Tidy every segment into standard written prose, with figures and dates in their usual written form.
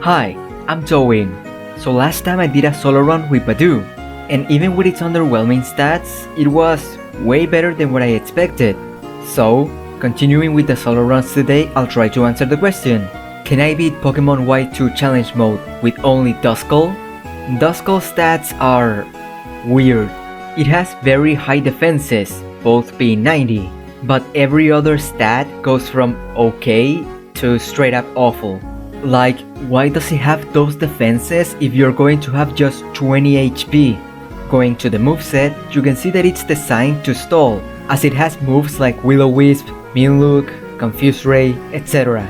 Hi, I'm Toin. So last time I did a solo run with Badu, and even with its underwhelming stats, it was way better than what I expected. So, continuing with the solo runs today, I'll try to answer the question. Can I beat Pokemon Y2 Challenge Mode with only Duskull? Duskull's stats are weird. It has very high defenses, both being 90, but every other stat goes from okay to straight up awful. Like, why does he have those defenses if you're going to have just 20 HP? Going to the moveset, you can see that it's designed to stall, as it has moves like Will-O-Wisp, Minlook, Confuse Ray, etc.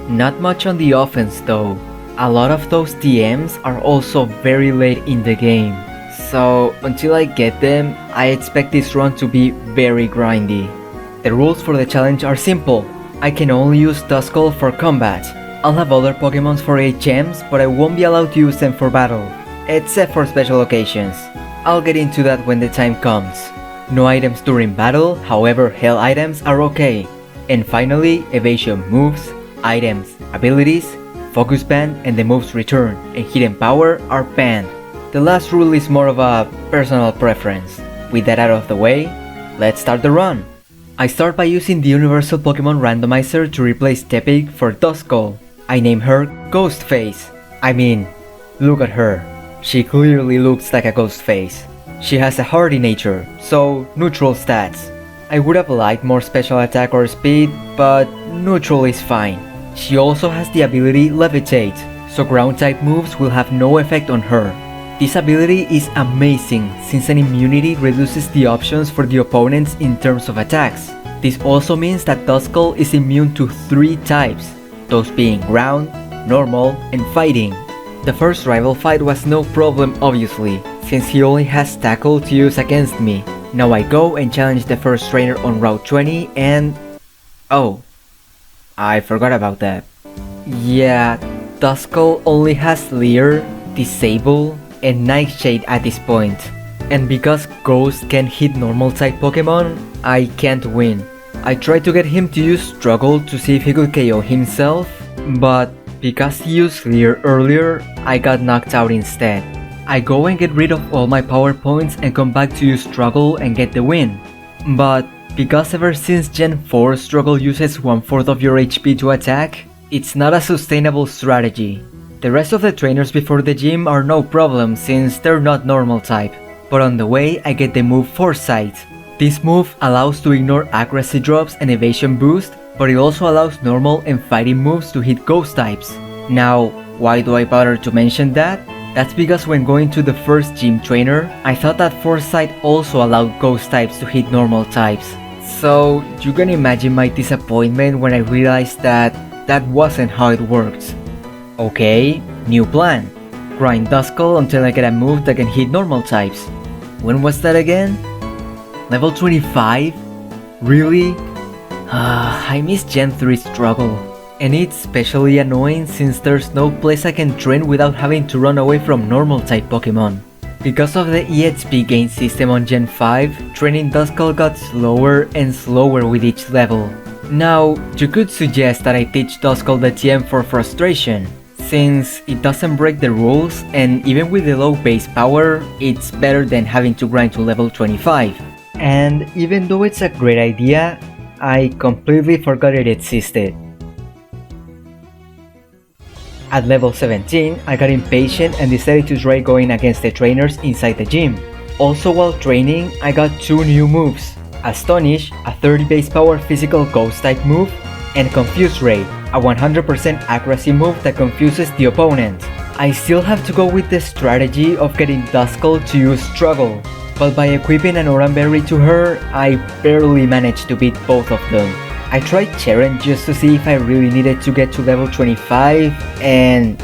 Not much on the offense though. A lot of those TMs are also very late in the game. So until I get them, I expect this run to be very grindy. The rules for the challenge are simple. I can only use Duskull for combat. I'll have other Pokemons for HMs, but I won't be allowed to use them for battle, except for special occasions. I'll get into that when the time comes. No items during battle, however Hell items are okay. And finally, evasion moves, items, abilities, focus band and the move's return and hidden power are banned. The last rule is more of a personal preference. With that out of the way, let's start the run. I start by using the Universal Pokemon Randomizer to replace Tepig for Duskull. I name her Ghostface. I mean, look at her. She clearly looks like a ghost face. She has a hardy nature, so neutral stats. I would have liked more special attack or speed, but neutral is fine. She also has the ability Levitate, so ground type moves will have no effect on her. This ability is amazing since an immunity reduces the options for the opponents in terms of attacks. This also means that Duskull is immune to 3 types, those being ground, normal, and fighting. The first rival fight was no problem obviously, since he only has tackle to use against me. Now I go and challenge the first trainer on Route 20 and... oh, I forgot about that. Yeah, Duskull only has Leer, Disable, and Nightshade at this point. And because Ghost can hit normal type Pokemon, I can't win. I tried to get him to use Struggle to see if he could KO himself, but because he used Leer earlier, I got knocked out instead. I go and get rid of all my power points and come back to use Struggle and get the win. But because ever since Gen 4 Struggle uses 1/4 of your HP to attack, it's not a sustainable strategy. The rest of the trainers before the gym are no problem since they're not normal type. But on the way I get the move Foresight. This move allows to ignore accuracy drops and evasion boost, but it also allows normal and fighting moves to hit ghost types. Now, why do I bother to mention that? That's because when going to the first gym trainer, I thought that Foresight also allowed ghost types to hit normal types. So you can imagine my disappointment when I realized that that wasn't how it worked. Okay, new plan. Grind Duskull until I get a move that can hit normal types. When was that again? Level 25? Really? I miss Gen 3 Struggle. And it's especially annoying since there's no place I can train without having to run away from normal type Pokemon. Because of the EXP gain system on Gen 5, training Duskull got slower and slower with each level. Now, you could suggest that I teach Duskull the TM for frustration, since it doesn't break the rules and even with the low base power, it's better than having to grind to level 25. And even though it's a great idea, I completely forgot it existed. At level 17, I got impatient and decided to try going against the trainers inside the gym. Also while training, I got 2 new moves. Astonish, a 30 base power physical ghost type move, and Confuse Ray, a 100% accuracy move that confuses the opponent. I still have to go with the strategy of getting Duskull to use Struggle, but by equipping an Oranberry to her, I barely managed to beat both of them. I tried Cheren just to see if I really needed to get to level 25, and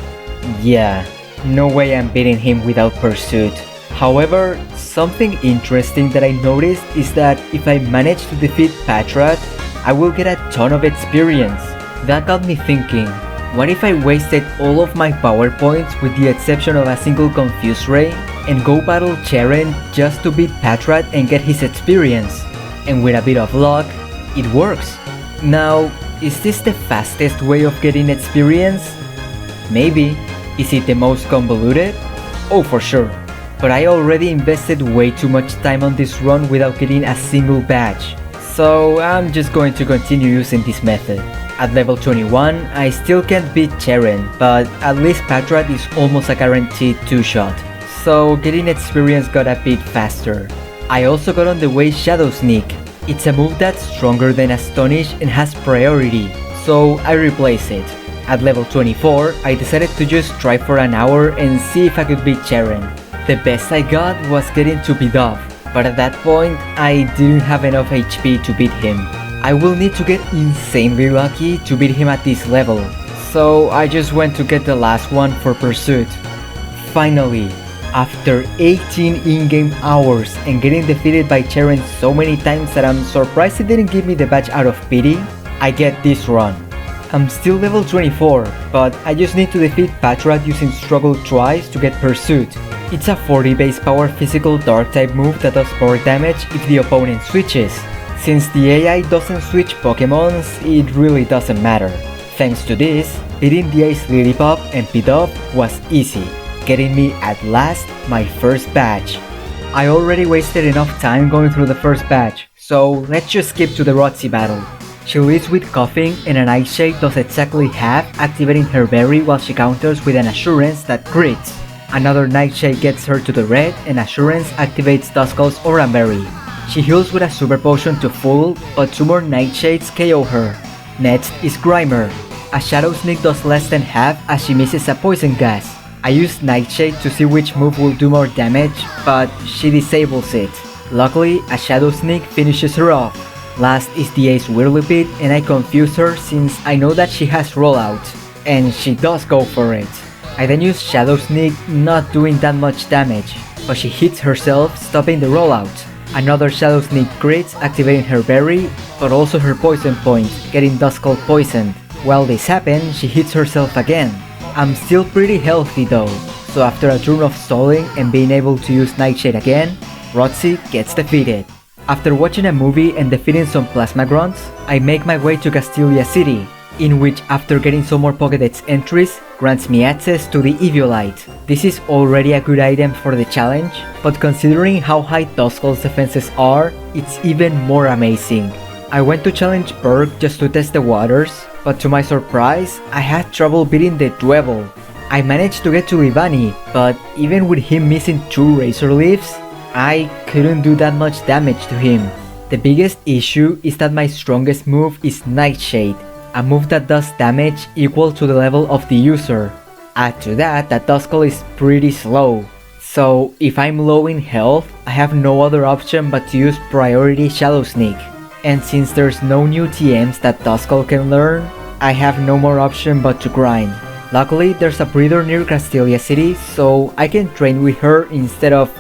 yeah, no way I'm beating him without Pursuit. However, something interesting that I noticed is that if I manage to defeat Patrat, I will get a ton of experience. That got me thinking, what if I wasted all of my power points with the exception of a single Confuse Ray and go battle Cheren just to beat Patrat and get his experience? And with a bit of luck, it works. Now, is this the fastest way of getting experience? Maybe, Is it the most convoluted? Oh, for sure. But I already invested way too much time on this run without getting a single badge. So I'm just going to continue using this method. At level 21, I still can't beat Cheren, but at least Patrat is almost a guaranteed 2-shot. So getting experience got a bit faster. I also got on the way Shadow Sneak. It's a move that's stronger than Astonish and has priority, so I replace it. At level 24, I decided to just try for an hour and see if I could beat Cheren. The best I got was getting to Bidov, but at that point, I didn't have enough HP to beat him. I will need to get insanely lucky to beat him at this level, so I just went to get the last one for Pursuit. Finally, after 18 in-game hours and getting defeated by Cheren so many times that I'm surprised he didn't give me the badge out of pity, I get this run. I'm still level 24, but I just need to defeat Patrat using Struggle twice to get Pursuit. It's a 40 base power physical dark type move that does more damage if the opponent switches. Since the AI doesn't switch Pokemons, it really doesn't matter. Thanks to this, beating the Ice Lillipup and Pidove was easy, getting me at last my first badge. I already wasted enough time going through the first badge, so let's just skip to the Roxy battle. She leads with Coughing and an Nightshade does exactly half, activating her berry while she counters with an Assurance that crits. Another Nightshade gets her to the red and Assurance activates Duskull's Aura Berry. She heals with a Super Potion to full, but 2 more Nightshades KO her. Next is Grimer. A Shadow Sneak does less than half as she misses a Poison Gas. I used Nightshade to see which move will do more damage, but she disables it. Luckily, a Shadow Sneak finishes her off. Last is the Ace Whirlipede and I confuse her since I know that she has Rollout. And she does go for it. I then use Shadow Sneak, not doing that much damage, but she hits herself, stopping the Rollout. Another Shadow Sneak crits, activating her berry, but also her poison point, getting Duskull poisoned. While this happens, she hits herself again. I'm still pretty healthy though, so after a turn of stalling and being able to use Nightshade again, Roxy gets defeated. After watching a movie and defeating some Plasma Grunts, I make my way to Castilia City, in which after getting some more Pokédex entries, grants me access to the Eviolite. This is already a good item for the challenge, but considering how high Duskull's defenses are, it's even more amazing. I went to challenge Berg just to test the waters, but to my surprise, I had trouble beating the Dwebble. I managed to get to Livani, but even with him missing 2 Razor Leaves, I couldn't do that much damage to him. The biggest issue is that my strongest move is Nightshade, a move that does damage equal to the level of the user. Add to that Duskull is pretty slow, so if I'm low in health, I have no other option but to use Priority Shadow Sneak. And since there's no new TMs that Duskull can learn, I have no more option but to grind. Luckily, there's a breeder near Castilia City, so I can train with her instead of,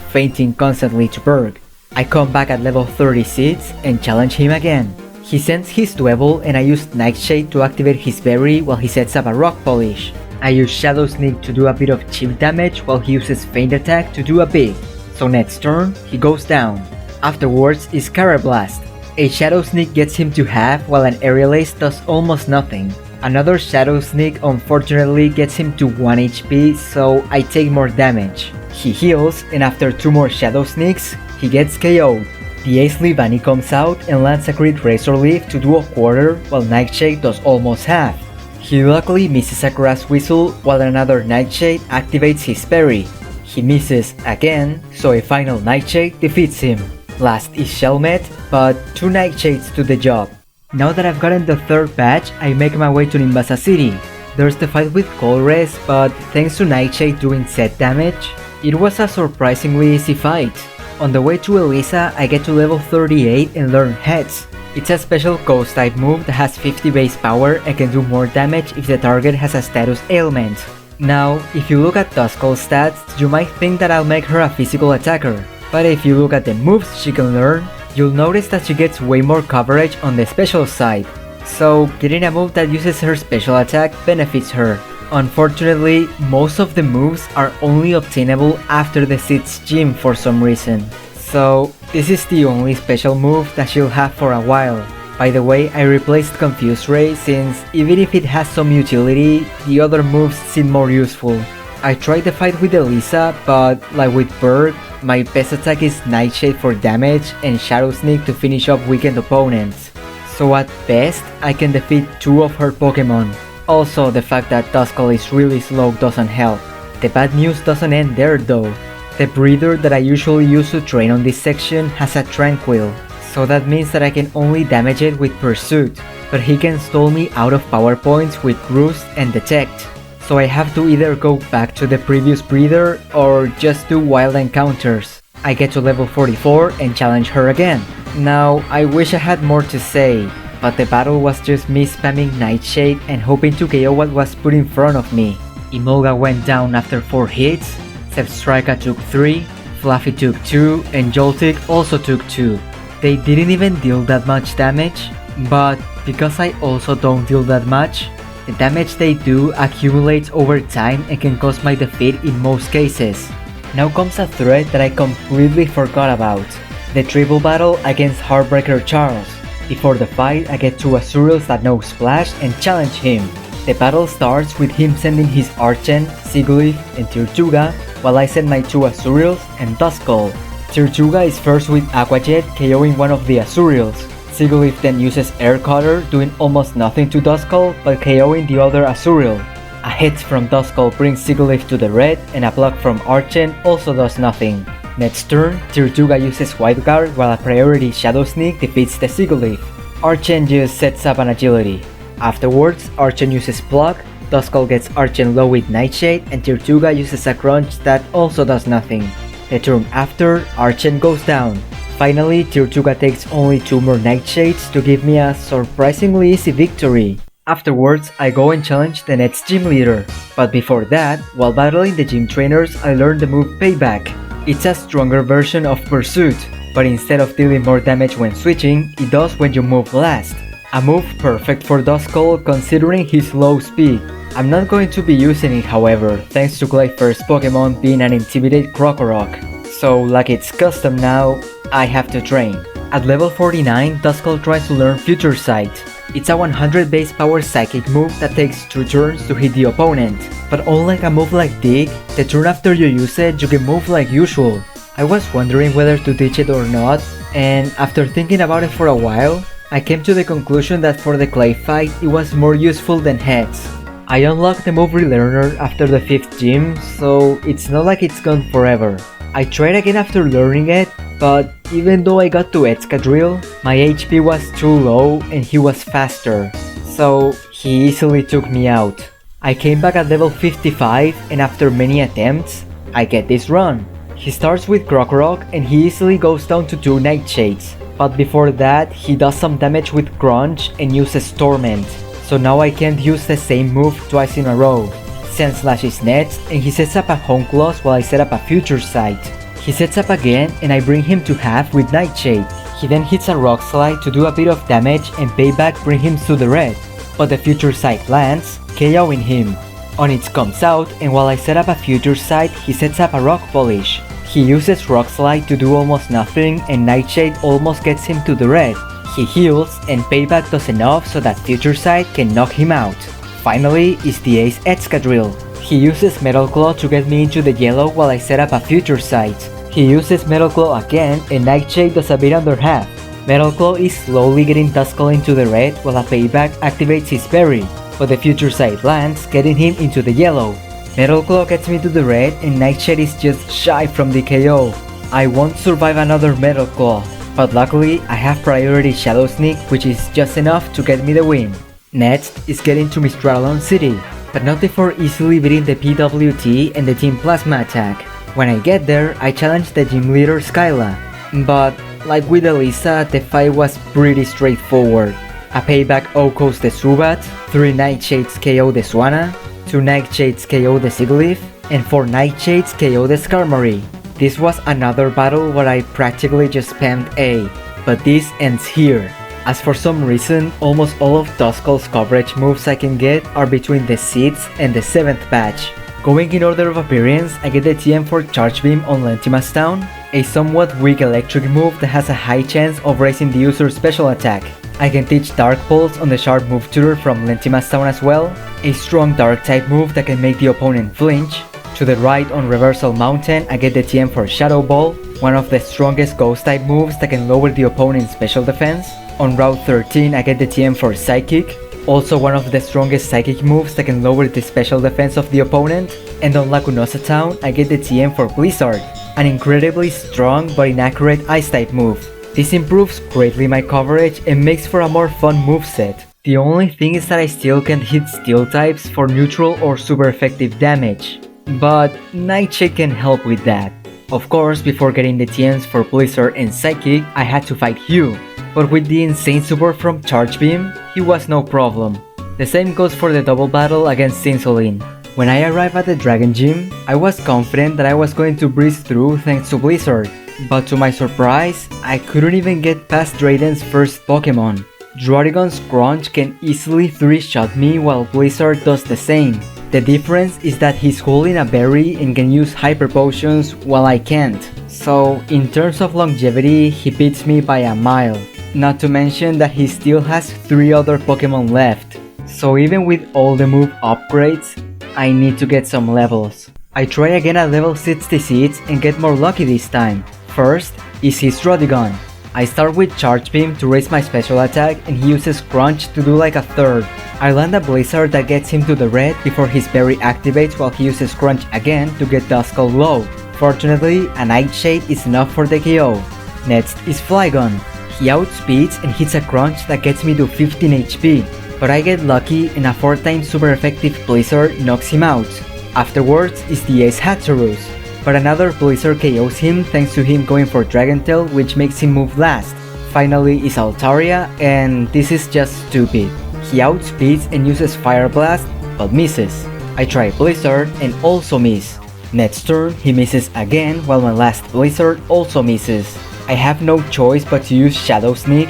fainting constantly to Berg. I come back at level 36 and challenge him again. He sends his Dwebble and I use Nightshade to activate his berry while he sets up a Rock Polish. I use Shadow Sneak to do a bit of chip damage while he uses Feint Attack to do a big. So next turn, he goes down. Afterwards is Carablast. A Shadow Sneak gets him to half while an Aerial Ace does almost nothing. Another Shadow Sneak unfortunately gets him to 1 HP, so I take more damage. He heals, and after 2 more Shadow Sneaks, he gets KO'd. The Ace Livani comes out and lands a crit Razor Leaf to do a quarter while Nightshade does almost half. He luckily misses a Grass Whistle while another Nightshade activates his berry. He misses again, so a final Nightshade defeats him. Last is Shelmet, but 2 Nightshades do the job. Now that I've gotten the 3rd badge, I make my way to Nimbasa City. There's the fight with Colress, but thanks to Nightshade doing set damage, it was a surprisingly easy fight. On the way to Elisa, I get to level 38 and learn Heads. It's a special Ghost type move that has 50 base power and can do more damage if the target has a status ailment. Now, if you look at Duskull's stats, you might think that I'll make her a physical attacker, but if you look at the moves she can learn, you'll notice that she gets way more coverage on the special side. So getting a move that uses her special attack benefits her. Unfortunately, most of the moves are only obtainable after the Sid's gym for some reason. So this is the only special move that she'll have for a while. By the way, I replaced Confuse Ray since even if it has some utility, the other moves seem more useful. I tried the fight with Elisa, but like with Bird, my best attack is Nightshade for damage and Shadow Sneak to finish up weakened opponents. So at best, I can defeat 2 of her Pokemon. Also, the fact that Duskull is really slow doesn't help. The bad news doesn't end there though. The breeder that I usually use to train on this section has a Tranquil, so that means that I can only damage it with Pursuit, but he can stall me out of power points with Roost and Detect. So I have to either go back to the previous breeder or just do wild encounters. I get to level 44 and challenge her again. Now, I wish I had more to say, but the battle was just me spamming Nightshade and hoping to KO what was put in front of me. Emolga went down after 4 hits, Zebstrika took 3, Fluffy took 2, and Joltik also took 2. They didn't even deal that much damage, but because I also don't deal that much, the damage they do accumulates over time and can cause my defeat in most cases. Now comes a threat that I completely forgot about. The triple battle against Heartbreaker Charles. Before the fight, I get 2 Azuriels that know Splash and challenge him. The battle starts with him sending his Archen, Sigilyph, and Tirtuga, while I send my 2 Azuriels and Duskull. Tirtuga is first with Aqua Jet, KOing one of the Azuriels. Sigilyph then uses Air Cutter, doing almost nothing to Duskull, but KOing the other Azuriel. A hit from Duskull brings Sigilyph to the red, and a block from Archen also does nothing. Next turn, Tirtuga uses Wild Guard while a priority Shadow Sneak defeats the Sigilyph. Archen just sets up an agility. Afterwards, Archen uses Block, Duskull gets Archen low with Nightshade, and Tirtuga uses a Crunch that also does nothing. The turn after, Archen goes down. Finally, Tirtuga takes only 2 more Nightshades to give me a surprisingly easy victory. Afterwards, I go and challenge the next gym leader. But before that, while battling the gym trainers, I learned the move Payback. It's a stronger version of Pursuit, but instead of dealing more damage when switching, it does when you move last. A move perfect for Duskull considering his low speed. I'm not going to be using it however, thanks to Clayfir's Pokemon being an Intimidate Krokorok. So like it's custom now, I have to train. At level 49, Duskull tries to learn Future Sight. It's a 100 base power psychic move that takes 2 turns to hit the opponent. But unlike a move like Dig, the turn after you use it, you can move like usual. I was wondering whether to teach it or not, and after thinking about it for a while, I came to the conclusion that for the clay fight, it was more useful than Heads. I unlocked the move Relearner after the 5th gym, so it's not like it's gone forever. I tried again after learning it, but even though I got to Excadrill, my HP was too low and he was faster, so he easily took me out. I came back at level 55 and after many attempts, I get this run. He starts with Krokorok and he easily goes down to 2 Nightshades, but before that he does some damage with Crunch and uses Torment, so now I can't use the same move twice in a row. Sandslash is next and he sets up a Hone Claws while I set up a Future Sight. He sets up again and I bring him to half with Nightshade. He then hits a Rock Slide to do a bit of damage and Payback bring him to the red, but the Future Sight lands, KOing him. Onyx comes out and while I set up a Future Sight, he sets up a Rock Polish. He uses Rock Slide to do almost nothing and Nightshade almost gets him to the red. He heals and Payback does enough so that Future Sight can knock him out. Finally is the Ace Excadrill. He uses Metal Claw to get me into the yellow while I set up a Future Sight. He uses Metal Claw again and Nightshade does a bit under half. Metal Claw is slowly getting Duskull into the red while a Payback activates his berry, but the Future Sight lands, getting him into the yellow. Metal Claw gets me to the red and Nightshade is just shy from the KO. I won't survive another Metal Claw, but luckily I have priority Shadow Sneak which is just enough to get me the win. Next is getting to Mistralon City, but not before easily beating the PWT and the Team Plasma attack. When I get there, I challenge the gym leader Skyla, but like with Elisa, the fight was pretty straightforward. A Payback OHKOs the Zubat, 3 Nightshades KO the Swanna, 2 Nightshades KO the Sigilyph, and 4 Nightshades KO the Skarmory. This was another battle where I practically just spammed A, but this ends here. As for some reason, almost all of Duskull's coverage moves I can get are between the 6th and the 7th patch. Going in order of appearance, I get the TM for Charge Beam on Lentimas Town, a somewhat weak electric move that has a high chance of raising the user's special attack. I can teach Dark Pulse on the sharp move tutor from Lentima's Town as well, a strong dark type move that can make the opponent flinch. To the right on Reversal Mountain I get the TM for Shadow Ball, one of the strongest ghost type moves that can lower the opponent's special defense. On Route 13 I get the TM for Psychic, also one of the strongest psychic moves that can lower the special defense of the opponent. And on Lacunosa Town I get the TM for Blizzard, an incredibly strong but inaccurate ice type move. This improves greatly my coverage and makes for a more fun moveset. The only thing is that I still can't hit steel types for neutral or super effective damage, but Nightshade can help with that. Of course, before getting the TMs for Blizzard and Psychic I had to fight Hugh, but with the insane support from Charge Beam, he was no problem. The same goes for the double battle against Cinsoline. When I arrived at the Dragon Gym, I was confident that I was going to breeze through thanks to Blizzard, but to my surprise, I couldn't even get past Drayden's first Pokemon. Druddigon's Crunch can easily 3-shot me while Blizzard does the same. The difference is that he's holding a berry and can use Hyper Potions while I can't. So in terms of longevity, he beats me by a mile. Not to mention that he still has 3 other Pokemon left. So even with all the move upgrades, I need to get some levels. I try again at level 66 and get more lucky this time. First is his Druddigon. I start with Charge Beam to raise my special attack and he uses Crunch to do like a third. I land a Blizzard that gets him to the red before his berry activates while he uses Crunch again to get Duskull low. Fortunately, a Nightshade is enough for the KO. Next is Flygon. He outspeeds and hits a Crunch that gets me to 15 HP. But I get lucky and a 4-time super effective Blizzard knocks him out. Afterwards is the Ace Hatterus, but another Blizzard KOs him thanks to him going for Dragon Tail, which makes him move last. Finally is Altaria, and this is just stupid. He outspeeds and uses Fire Blast, but misses. I try Blizzard and also miss. Next turn he misses again while my last Blizzard also misses. I have no choice but to use Shadow Sneak,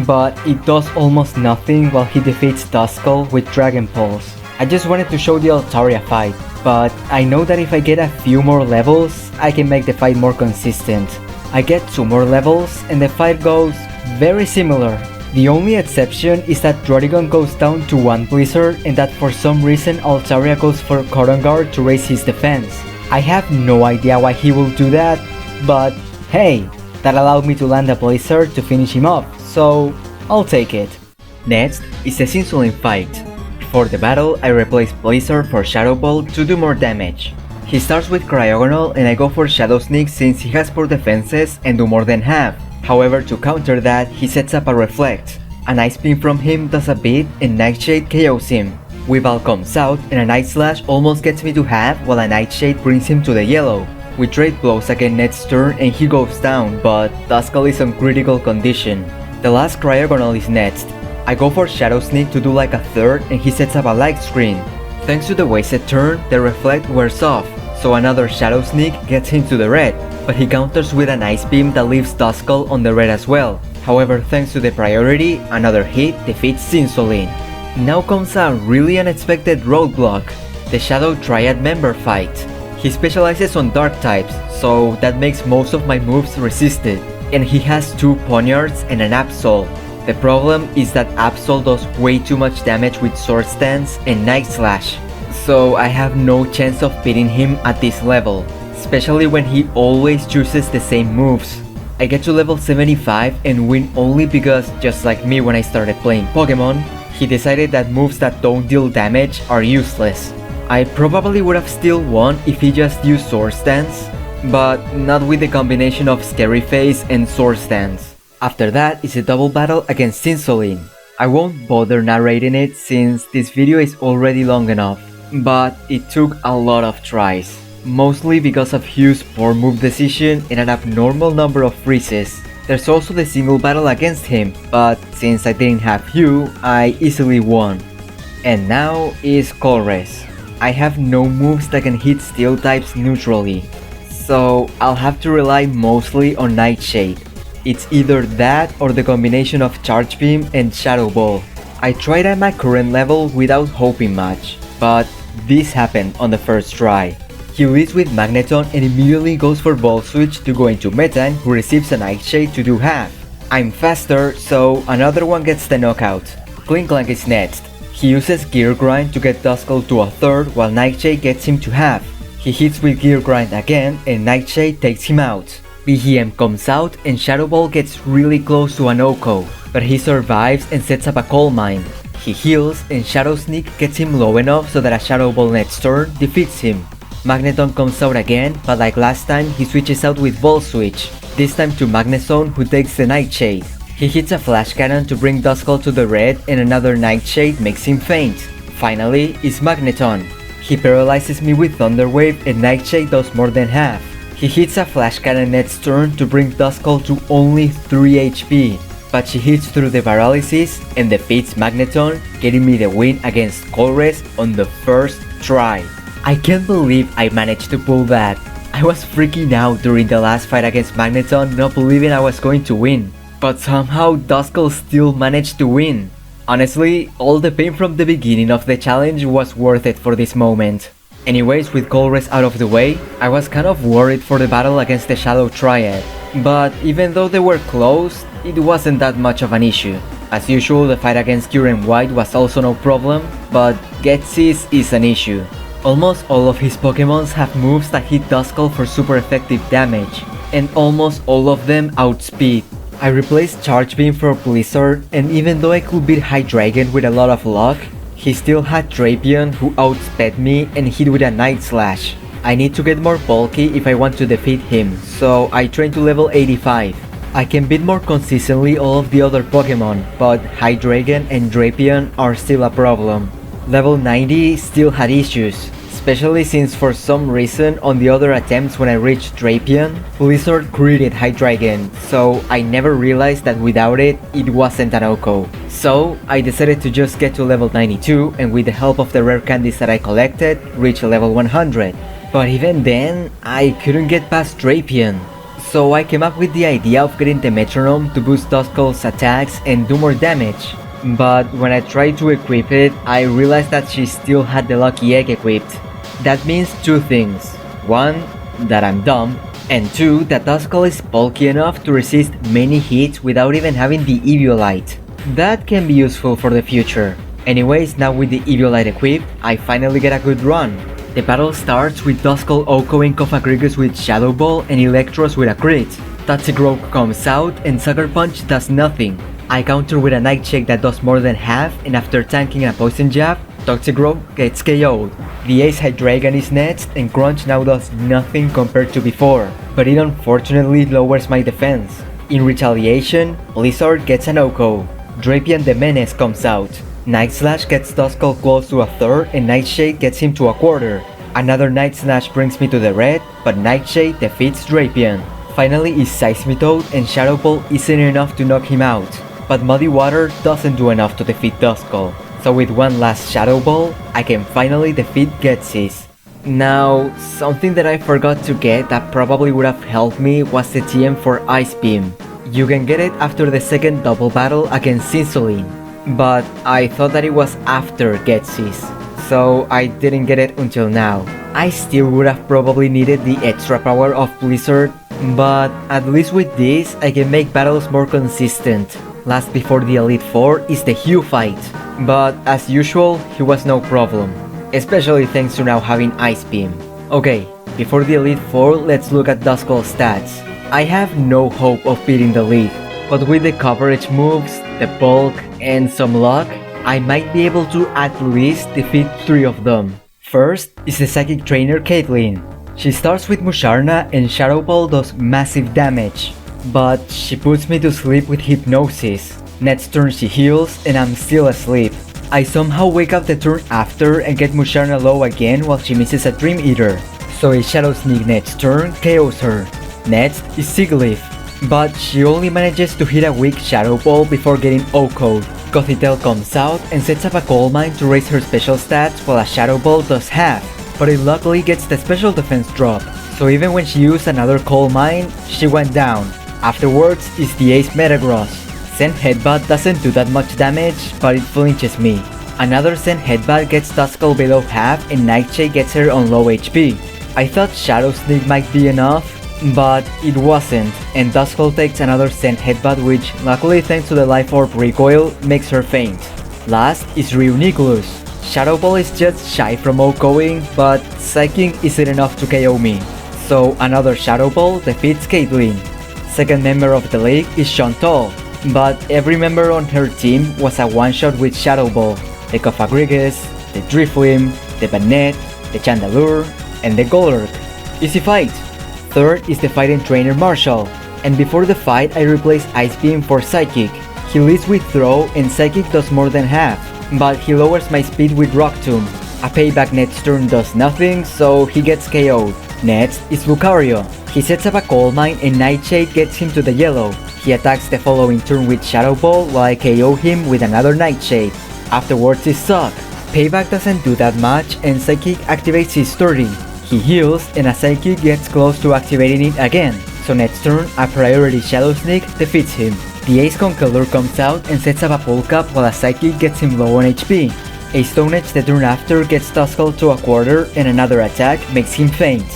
but it does almost nothing while he defeats Duskull with Dragon Pulse. I just wanted to show the Altaria fight, but I know that if I get a few more levels, I can make the fight more consistent. I get 2 more levels and the fight goes very similar. The only exception is that Druddigon goes down to 1 Blizzard and that for some reason Altaria goes for Cotton Guard to raise his defense. I have no idea why he will do that, but hey, that allowed me to land a Blizzard to finish him off, so I'll take it. Next is the Cinsoline fight. For the battle, I replace Blizzard for Shadow Ball to do more damage. He starts with Cryogonal and I go for Shadow Sneak since he has poor defenses and do more than half. However, to counter that, he sets up a Reflect. An Ice Beam from him does a bit and Nightshade KOs him. Weavile comes out and a Night Slash almost gets me to half while a Nightshade brings him to the yellow. We trade blows again next turn and he goes down, but Duskull is on critical condition. The last Cryogonal is next. I go for Shadow Sneak to do like a third and he sets up a light screen. Thanks to the wasted turn, the Reflect wears off, so another Shadow Sneak gets him to the red, but he counters with an Ice Beam that leaves Duskull on the red as well. However, thanks to the priority, another hit defeats Cinsoline. Now comes a really unexpected roadblock, the Shadow Triad member fight. He specializes on dark types, so that makes most of my moves resisted, and he has 2 Poniards and an Absol. The problem is that Absol does way too much damage with Sword Stance and Night Slash, so I have no chance of beating him at this level, especially when he always chooses the same moves. I get to level 75 and win only because, just like me when I started playing Pokemon, he decided that moves that don't deal damage are useless. I probably would have still won if he just used Sword Stance, but not with the combination of Scary Face and Sword Stance. After that is a double battle against Cinsoline. I won't bother narrating it since this video is already long enough, but it took a lot of tries, mostly because of Hugh's poor move decision and an abnormal number of freezes. There's also the single battle against him, but since I didn't have Hugh, I easily won. And now is Colress. I have no moves that can hit steel types neutrally, so I'll have to rely mostly on Nightshade. It's either that or the combination of Charge Beam and Shadow Ball. I tried at my current level without hoping much, but this happened on the first try. He leads with Magneton and immediately goes for Ball Switch to go into Metan, who receives a Nightshade to do half. I'm faster, so another one gets the knockout. Klinklang is next. He uses Gear Grind to get Duskull to a third while Nightshade gets him to half. He hits with Gear Grind again and Nightshade takes him out. BGM comes out and Shadow Ball gets really close to an Oko, but he survives and sets up a Coal Mine. He heals and Shadow Sneak gets him low enough so that a Shadow Ball next turn defeats him. Magneton comes out again, but like last time he switches out with Volt Switch, this time to Magnezone who takes the Nightshade. He hits a Flash Cannon to bring Duskull to the red and another Nightshade makes him faint. Finally is Magneton. He paralyzes me with Thunder Wave and Nightshade does more than half. He hits a Flash Cannon next turn to bring Duskull to only 3 HP, but she hits through the paralysis and defeats Magneton, getting me the win against Colress on the first try. I can't believe I managed to pull that. I was freaking out during the last fight against Magneton, not believing I was going to win. But somehow Duskull still managed to win. Honestly, all the pain from the beginning of the challenge was worth it for this moment. Anyways, with Colress out of the way, I was kind of worried for the battle against the Shadow Triad. But even though they were close, it wasn't that much of an issue. As usual, the fight against Cure and White was also no problem, but Getsis is an issue. Almost all of his Pokémons have moves that hit Duskull for super effective damage, and almost all of them outspeed. I replaced Charge Beam for Blizzard, and even though I could beat Hydreigon with a lot of luck, he still had Drapion who outsped me and hit with a Night Slash. I need to get more bulky if I want to defeat him, so I train to level 85. I can beat more consistently all of the other Pokémon, but Hydreigon and Drapion are still a problem. Level 90 still had issues, especially since for some reason on the other attempts when I reached Drapion, Blizzard created Hydreigon, so I never realized that without it, it wasn't an Oko. So I decided to just get to level 92 and with the help of the rare candies that I collected, reach level 100. But even then, I couldn't get past Drapion. So I came up with the idea of getting the Metronome to boost Duskull's attacks and do more damage. But when I tried to equip it, I realized that she still had the Lucky Egg equipped. That means two things. One, that I'm dumb, and two, that Duskull is bulky enough to resist many hits without even having the Eviolite. That can be useful for the future. Anyways, now with the Eviolite equipped, I finally get a good run. The battle starts with Duskull OHKOing Cofagrigus with Shadow Ball and Electros with a crit. Toxicroak comes out and Sucker Punch does nothing. I counter with a Nightshade that does more than half, and after tanking a Poison Jab, Toxicroak gets KO'd. The Ace Hydreigon is next, and Crunch now does nothing compared to before, but it unfortunately lowers my defense. In retaliation, Blizzard gets an OHKO. Drapion the Menace comes out. Night Slash gets Duskull close to a third, and Nightshade gets him to a quarter. Another Night Slash brings me to the red, but Nightshade defeats Drapion. Finally is Seismitoad, and Shadow Ball isn't enough to knock him out. But Muddy Water doesn't do enough to defeat Duskull. So with one last Shadow Ball, I can finally defeat Getsis. Now, something that I forgot to get that probably would have helped me was the TM for Ice Beam. You can get it after the second double battle against Cinsoline, but I thought that it was after Getsis, so I didn't get it until now. I still would have probably needed the extra power of Blizzard, but at least with this I can make battles more consistent. Last before the Elite Four is the Hugh fight, but as usual, he was no problem, especially thanks to now having Ice Beam. Okay, before the Elite Four, let's look at Duskull's stats. I have no hope of beating the league, but with the coverage moves, the bulk, and some luck, I might be able to at least defeat 3 of them. First is the Psychic Trainer Caitlyn. She starts with Musharna and Shadow Ball does massive damage, but she puts me to sleep with Hypnosis. Next turn she heals and I'm still asleep. I somehow wake up the turn after and get Musharna low again while she misses a Dream Eater. So a Shadow Sneak next turn KOs her. Next is Sigilyph, but she only manages to hit a weak Shadow Ball before getting OHKO'd. Gothitelle comes out and sets up a Coal Mine to raise her special stats while a Shadow Ball does half, but it luckily gets the special defense drop, so even when she used another Coal Mine, she went down. Afterwards is the Ace Metagross. Zen Headbutt doesn't do that much damage, but it flinches me. Another Zen Headbutt gets Duskull below half and Nightshade gets her on low HP. I thought Shadow Sneak might be enough, But it wasn't, and Duskull takes another sent headbutt which, luckily thanks to the Life Orb recoil, makes her faint. Last is Reuniclus. Shadow Ball is just shy from outgoing, but Psychic isn't enough to KO me. So another Shadow Ball defeats Caitlyn. Second member of the league is Chantal, but every member on her team was a one-shot with Shadow Ball. The Cofagrigus, the Driflim, the Banette, the Chandelure, and the Golurk. Easy fight! Third is the fighting trainer Marshall, and before the fight I replace Ice Beam for Psychic. He leads with Throw and Psychic does more than half, but he lowers my speed with Rock Tomb. A payback next turn does nothing, so he gets KO'd. Next is Lucario. He sets up a Coal Mine and Nightshade gets him to the yellow. He attacks the following turn with Shadow Ball while I KO him with another Nightshade. Afterwards is Suck. Payback doesn't do that much and Psychic activates his 30. He heals and a Psychic gets close to activating it again, so next turn a priority Shadow Sneak defeats him. The Ace Conkeldurr comes out and sets up a Pull Cap while a Psychic gets him low on HP. A Stone Edge the turn after gets Duskull to a quarter and another attack makes him faint.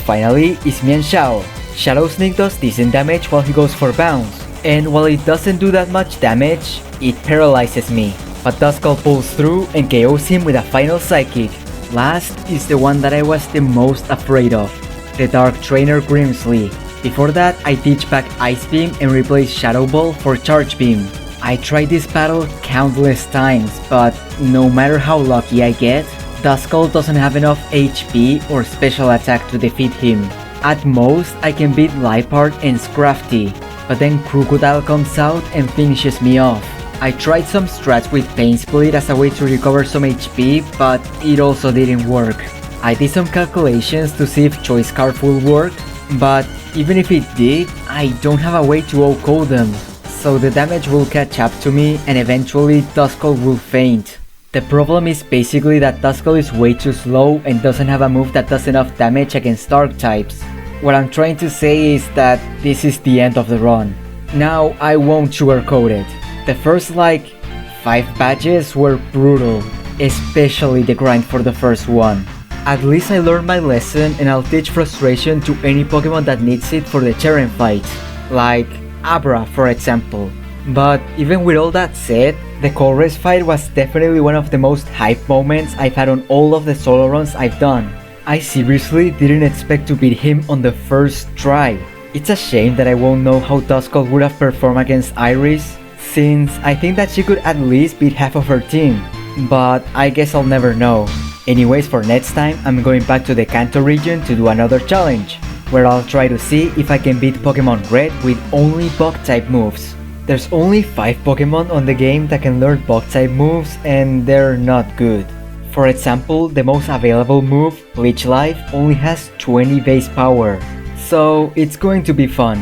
Finally is Mian Xiao. Shadow Sneak does decent damage while he goes for bounce, and while it doesn't do that much damage, it paralyzes me. But Duskull pulls through and KOs him with a final Psychic. Last is the one that I was the most afraid of, the Dark Trainer Grimsley. Before that, I teach back Ice Beam and replace Shadow Ball for Charge Beam. I tried this battle countless times, but no matter how lucky I get, Duskull doesn't have enough HP or special attack to defeat him. At most, I can beat Liepard and Scrafty, but then Crocodile comes out and finishes me off. I tried some strats with Pain Split as a way to recover some HP, but it also didn't work. I did some calculations to see if Choice Scarf will work, but even if it did, I don't have a way to outcode them, so the damage will catch up to me and eventually Duskull will faint. The problem is basically that Duskull is way too slow and doesn't have a move that does enough damage against Dark types. What I'm trying to say is that this is the end of the run. Now, I won't sugarcoat it. The first 5 badges were brutal, especially the grind for the first one. At least I learned my lesson and I'll teach Frustration to any Pokemon that needs it for the Terran fight, like Abra for example. But even with all that said, the Colress fight was definitely one of the most hype moments I've had on all of the solo runs I've done. I seriously didn't expect to beat him on the first try. It's a shame that I won't know how Duskull would have performed against Iris, since I think that she could at least beat half of her team, but I guess I'll never know. Anyways, for next time, I'm going back to the Kanto region to do another challenge, where I'll try to see if I can beat Pokemon Red with only Bug-type moves. There's only 5 Pokemon on the game that can learn Bug-type moves and they're not good. For example, the most available move, Leech Life, only has 20 base power, so it's going to be fun.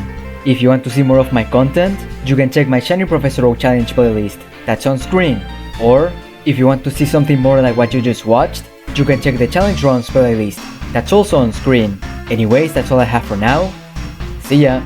If you want to see more of my content, you can check my Shiny Professor Oak Challenge playlist, that's on screen. Or, if you want to see something more like what you just watched, you can check the Challenge Runs playlist, that's also on screen. Anyways, that's all I have for now. See ya!